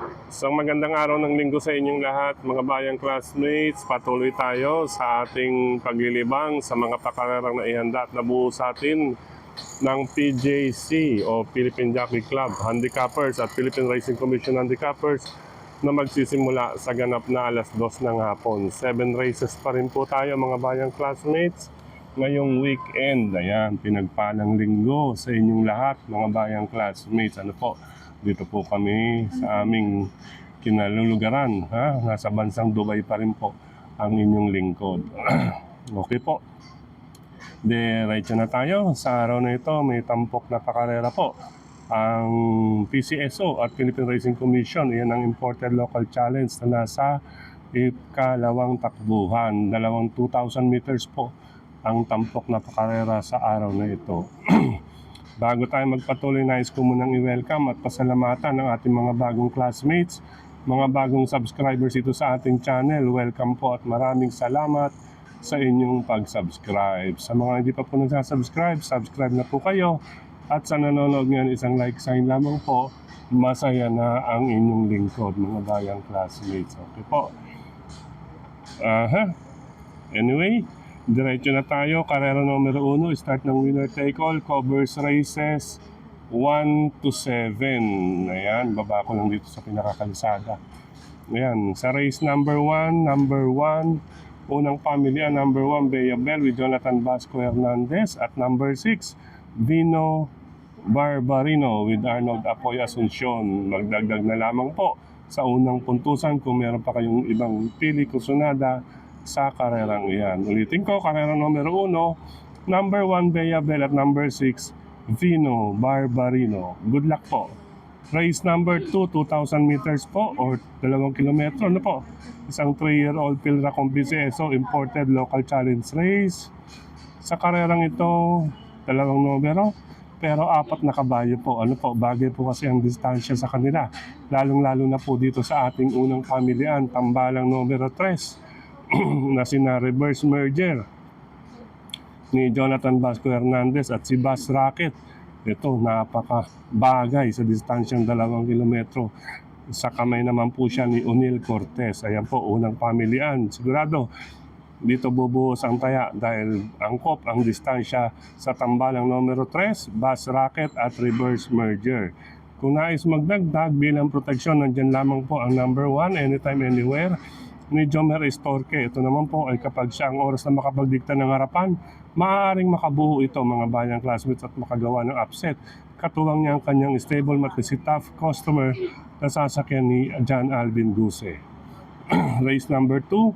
Isang magandang araw ng linggo sa inyong lahat, mga bayang classmates. Patuloy tayo sa ating paglilibang sa mga pakarerang na ihanda at nabuo sa atin ng PJC o Philippine Jockey Club Handicappers at Philippine Racing Commission Handicappers na magsisimula sa ganap na alas 2 ng hapon. 7 races pa rin po tayo mga bayang classmates ngayong weekend. Ayan, pinagpalang linggo sa inyong lahat mga bayang classmates. Ano po? Dito po kami sa aming kinalulugaran. Nasa bansang Dubai pa rin po ang inyong lingkod. Okay po. Diretso na tayo. Sa araw na ito, may tampok na pakarera po. Ang PCSO at Philippine Racing Commission, iyan ang Imported Local Challenge na nasa ikalawang takbuhan. 2,000 meters po ang tampok na pakarera sa araw na ito. Bago tayo magpatuloy, nais ko munang i-welcome at pasalamatan ang ating mga bagong classmates, mga bagong subscribers ito sa ating channel. Welcome po at maraming salamat sa inyong pag-subscribe. Sa mga hindi pa po nagsasubscribe, subscribe na po kayo. At sa nanonood ngayon, isang like sign lamang po. Masaya na ang inyong lingkod, mga bayang classmates. Okay po. Anyway, diretso na tayo. Karera numero 1, start ng winner take all, covers races 1 to 7. Ayan, baba ko lang dito sa pinakakalsada. Ayan, sa race number 1, unang pamilya, number 1, Bea Bell with Jonathan Vasco Hernandez. At number 6, Vino Barbarino with Arnold Apoy Asuncion. Magdagdag na lamang po sa unang puntusan kung meron pa kayong ibang pili kusunada sa karerang iyan. Ulitin ko, karera numero 1, number 1, Bea Bell at number 6, Vino Barbarino. Good luck po. Race number 2, 2,000 meters po or 2 kilometro. Ano po? Isang 3-year-old Pilra PCSO Imported Local Challenge Race. Sa karerang ito, 2 numero, pero 4 na kabayo po. Ano po? Bagay po kasi ang distansya sa kanila. Lalong-lalo na po dito sa ating unang pamilyan, tambalang numero 3. na sina reverse merger ni Jonathan Vasco Hernandez at si Bas Rocket. Ito, napaka-bagay sa distansyang 2 kilometro. Sa kamay naman po siya ni O'Neil Cortez. Ayan po, unang pamilyan. Sigurado, dito bubuhos ang taya dahil angkop ang distansya sa tambalang numero 3, Bas Rocket at reverse merger. Kung nais magdagdag bilang proteksyon, nandyan lamang po ang number 1, Anytime Anywhere, ni Jomer Estorque. Ito naman po ay kapag siya ang oras na makapagdikta ng harapan, maaaring makabuo ito mga bayang classmates at makagawa ng upset. Katuwang niya ang kanyang stable mat si tough customer na sasakyan ni John Alvin Guse. Race number 2,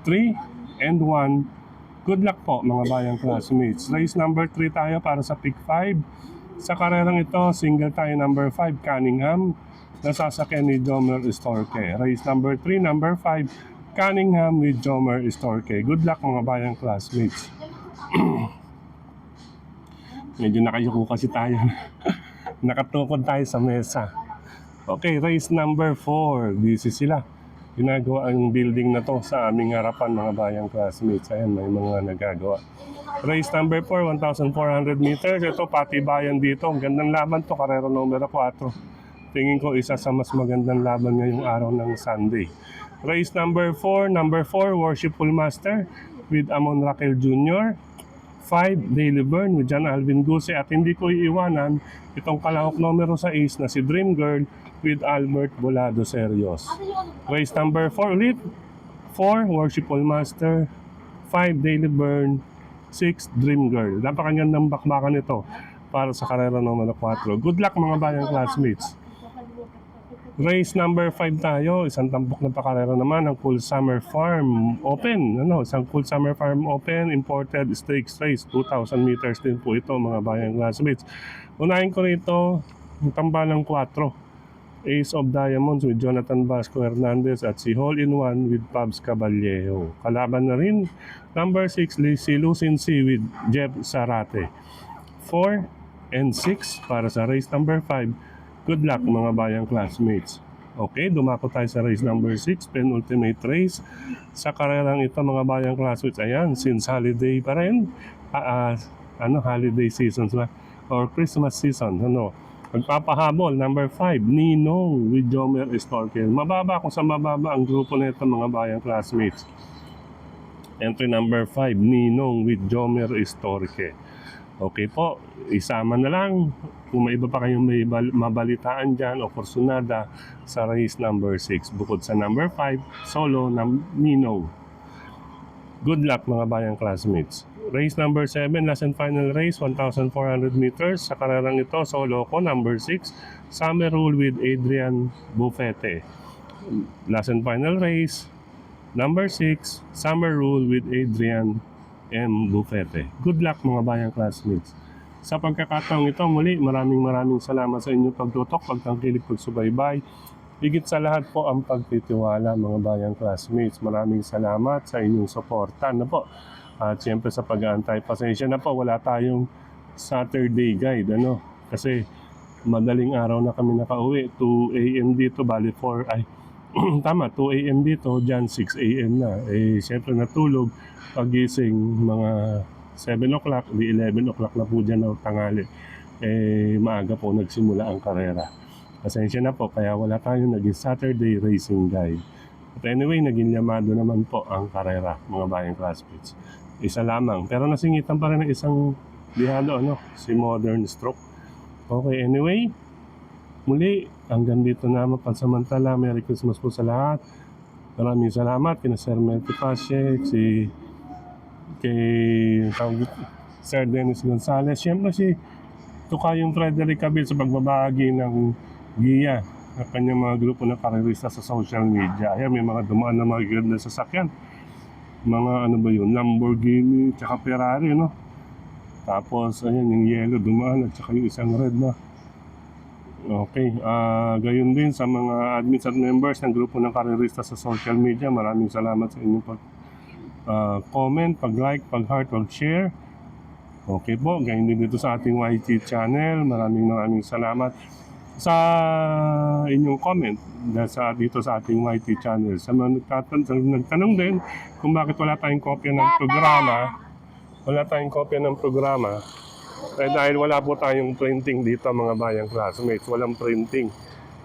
3, and 1. Good luck po mga bayang classmates. Race number 3 tayo para sa pick 5. Sa karerang ito, single tayo number 5, Cunningham, nasasakyan ni Jomer Estorque. Race number 3, number 5, Cunningham with Jomer Estorque. Good luck mga bayang classmates. Medyo nakayuko kasi tayo. Nakatukod tayo sa mesa. Okay, race number 4. Busy sila. Ginagawa ang building na to sa aming harapan mga bayang classmates. Ayan, may mga nagagawa. Race number 4, 1,400 meters. Ito, patibayan dito. Ang gandang laban to, karera numero 4. Tingin ko isa sa mas magandang laban ngayong araw ng Sunday. Race number 4, Worshipful Master with Amon Raquel Jr. 5, Daily Burn with John Alvin Guse. At hindi ko iiwanan itong kalahok numero 6 na si Dream Girl with Albert Bolado Serios. Race number 4 ulit. 4, Worshipful Master. 5, Daily Burn. 6, Dream Girl. Napakagandang bakbakan ito para sa karera numero 4. Good luck mga bayang classmates. Race number 5 tayo, isang tampok na pakarera naman ng Full Summer Farm Open. Isang Full Summer Farm Open Imported Stakes Race, 2,000 meters din po ito mga bayang classmates. Unahin ko rito, ang tambalang 4, Ace of Diamonds with Jonathan Vasco Hernandez at si Hole in One with Pabs Caballero. Kalaban na rin, number 6, si Lucincy with Jeff Sarate. 4 and 6 para sa race number 5. Good luck mga bayang classmates. Okay, dumako tayo sa race number 6, penultimate race. Sa karerang ito mga bayang classmates, ayan, since holiday pa rin, holiday seasons ba? Or Christmas season, Magpapahabol, number 5, Ninong with Jomer Estorque. Mababa kung sa mababa ang grupo na ito mga bayang classmates. Entry number 5, Ninong with Jomer Estorque. Okay po, isama na lang kung may iba pa kayong mabalitaan dyan o kursunada sa race number 6. Bukod sa number 5, solo ng Ninong. Good luck mga bayang classmates. Race number 7, last and final race, 1,400 meters. Sa karerang ito, solo ko, number 6, Summer Rule with Adrian Bufete. Last and final race, number 6, Summer Rule with Adrian M. Bufete. Good luck mga bayang classmates. Sa pagkakataong ito, muli, maraming salamat sa inyong pagtutok, pagtangkilik, pagsubaybay. Higit sa lahat po ang pagtitiwala mga bayang classmates. Maraming salamat sa inyong suporta. Ano po? At siyempre sa pag-aantay, pasensya na po, wala tayong Saturday guide, ano? Kasi madaling araw na kami nakauwi, 2 AM dito, bali 4, ay, tama, 2 AM dito, dyan 6 AM na. Eh, siyempre natulog, pagising mga 7 o'clock, di 11 o'clock na po dyan na tangali. Eh, maaga po nagsimula ang karera. Pasensya na po, kaya wala tayong naging Saturday racing guide. But anyway, naging Yamado naman po ang karera, mga bayang classmates. Isa lamang. Pero nasingitan pa rin ng isang bihado, ano? Si Modern Stroke. Okay, anyway. Muli, hanggang dito na mapansamantala. Merry Christmas po sa lahat. Maraming salamat kina Sir Melty Pasek, kay Sir Dennis Gonzalez. Siyempre si Tukayong Frederick Cabil sa pagbabahagi ng giya ng kanyang mga grupo ng karerista sa social media. Ayan, may mga dumaan na mga ganda sasakyan. Mga ano ba yun, Lamborghini, tsaka Ferrari, no? Tapos, ayan, yung yellow dumaan at tsaka yung isang red na. Okay, gayon din sa mga admins at members ng grupo ng karerista sa social media. Maraming salamat sa inyong pag-comment, pag-like, pag-heart, pag-share. Okay po, gayon din dito sa ating YT channel. Maraming salamat sa inyong comment dito sa ating YT channel. Sa mga nagtanong din kung bakit wala tayong kopya ng programa, eh dahil wala po tayong printing dito mga bayang classmates, walang printing.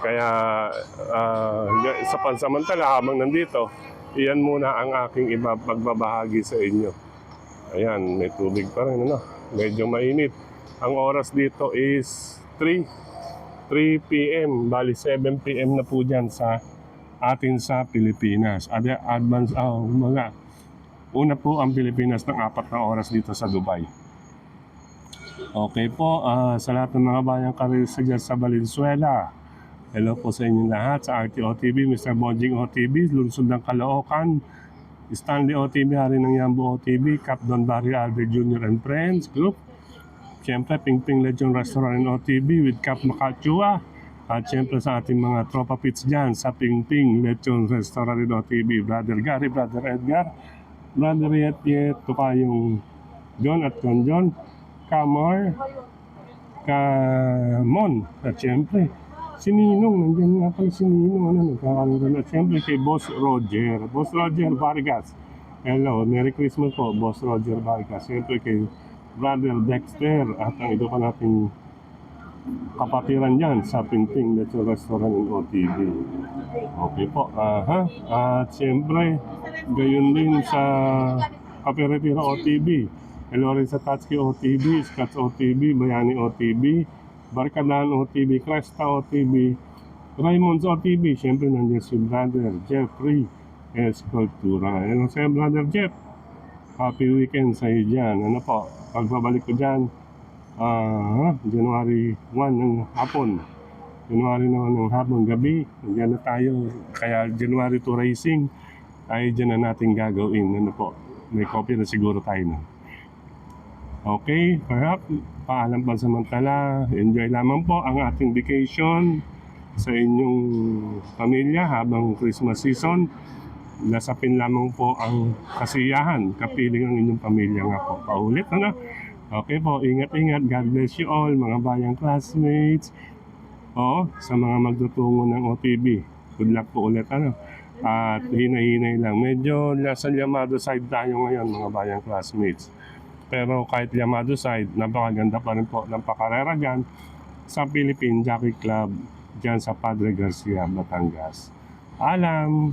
Kaya sa pansamantala habang nandito, iyan muna ang aking pagbabahagi sa inyo. Ayan, may tubig pa rin, ano? Medyo mainit. Ang oras dito is 3 PM, bali 7 PM na po dyan sa atin sa Pilipinas. Advance, una po ang Pilipinas ng 4 na oras dito sa Dubai. Okay po, sa lahat ng mga bayang karerista dyan sa Valenzuela, hello po sa inyong lahat, sa RTO TV, Mr. Bonjing OTV, Lungsod ng Caloocan, Stanley OTV, Hari ng Yambo OTV, Cap Don Barrio Albert Jr. and Friends Group, siyempre Ping Legion Restaurant and OTV with Cap Makachua, at siyempre sa ating mga tropa pits dyan sa Ping Legion Restaurant and OTV, Brother Gary, Brother Edgar, Brother Yet, Tukayong John at John, Kamar, Kamon, at siyempre si Ninong, nandiyan nga pala si Ninong, nagkakaroon, at siyempre kay Boss Roger Vargas. Hello, Merry Christmas po, Boss Roger Vargas. Siyempre kay Brother Dexter at ang ito pa nating kapatiran dyan sa Ping Legion Restaurant and OTV. Okay po, at siyempre gayon din sa Kaperetira OTV. Hello rin sa Tatsuki OTV, Scats OTV, Bayani OTV, Barkadahan OTV, Cresta OTV, Raymonds OTV. Siyempre nandiyan si Brother Jeffrey Escultura. Hello sa Brother Jeff. Happy weekend sa iyo dyan. Ano po, pagbabalik ko dyan, January 1 ng hapon. January naman ng hapon, gabi. Diyan na tayo. Kaya January 2 racing ay dyan na natin gagawin. Ano po, may copy na siguro tayo na. Okay, perhaps paalam pa samantala. Enjoy lamang po ang ating vacation sa inyong pamilya habang Christmas season. Nasapin lamang po ang kasiyahan, kapiling ang inyong pamilya nga po. Paulit na. Okay po, ingat-ingat. God bless you all, mga bayang classmates. Sa mga magtutungo ng OTB. Good luck po ulit, At hinay-hinay lang. Medyo nasa Yamado side tayo ngayon, mga bayang classmates. Pero kahit Yamado side, napakaganda pa rin po ng pakarera dyan sa Philippine Jockey Club dyan sa Padre Garcia, Batangas. Alam!